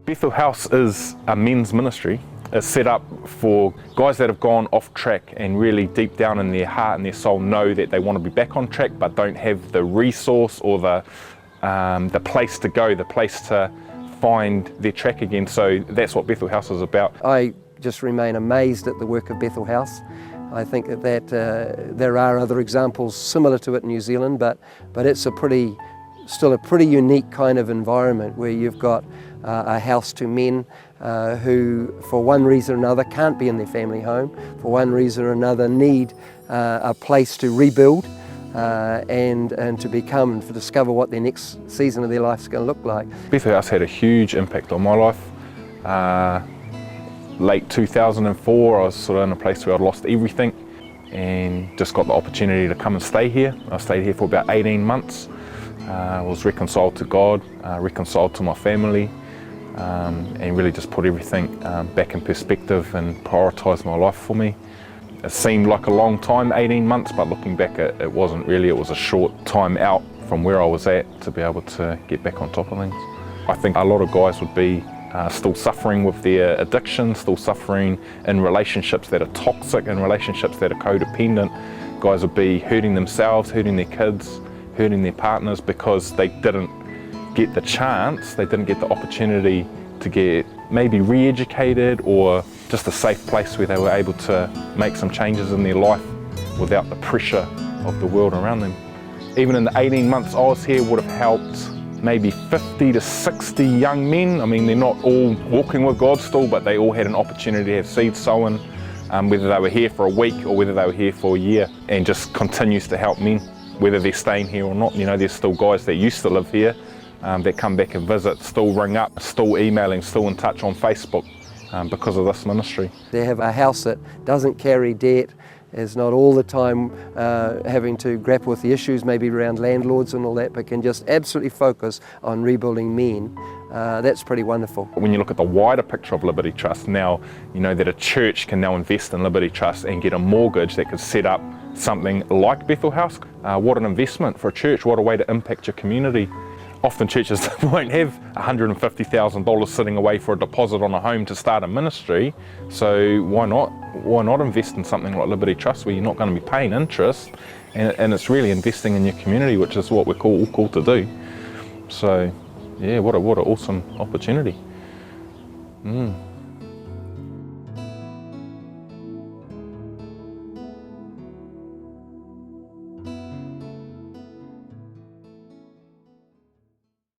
Bethel House is a men's ministry. It's set up for guys that have gone off track and really deep down in their heart and their soul know that they want to be back on track but don't have the resource or the place to go, the place to find their track again. So that's what Bethel House is about. I just remain amazed at the work of Bethel House. I think that there are other examples similar to it in New Zealand, but it's still a pretty unique kind of environment where you've got a house to men who, for one reason or another, can't be in their family home, for one reason or another need a place to rebuild and to discover what their next season of their life is going to look like. Bethel House had a huge impact on my life. Late 2004, I was sort of in a place where I'd lost everything and just got the opportunity to come and stay here. I stayed here for about 18 months. I was reconciled to God, reconciled to my family, and really just put everything back in perspective and prioritised my life for me. It seemed like a long time, 18 months, but looking back it wasn't really. It was a short time out from where I was at to be able to get back on top of things. I think a lot of guys would be still suffering with their addiction, still suffering in relationships that are toxic, in relationships that are codependent. Guys would be hurting themselves, hurting their kids, hurting their partners because they didn't get the chance, they didn't get the opportunity to get maybe re-educated or just a safe place where they were able to make some changes in their life without the pressure of the world around them. Even in the 18 months I was here would have helped maybe 50 to 60 young men. I mean, they're not all walking with God still, but they all had an opportunity to have seeds sown, whether they were here for a week or whether they were here for a year, and just continues to help men, whether they're staying here or not. You know, there's still guys that used to live here that come back and visit, still ring up, still emailing, still in touch on Facebook because of this ministry. They have a house that doesn't carry debt, is not all the time having to grapple with the issues maybe around landlords and all that, but can just absolutely focus on rebuilding men. That's pretty wonderful. When you look at the wider picture of Liberty Trust now, you know that a church can now invest in Liberty Trust and get a mortgage that could set up something like Bethel House. What an investment for a church, what a way to impact your community. Often churches won't have $150,000 sitting away for a deposit on a home to start a ministry, so why not invest in something like Liberty Trust where you're not going to be paying interest and it's really investing in your community, which is what we're all called to do. So yeah, what an awesome opportunity.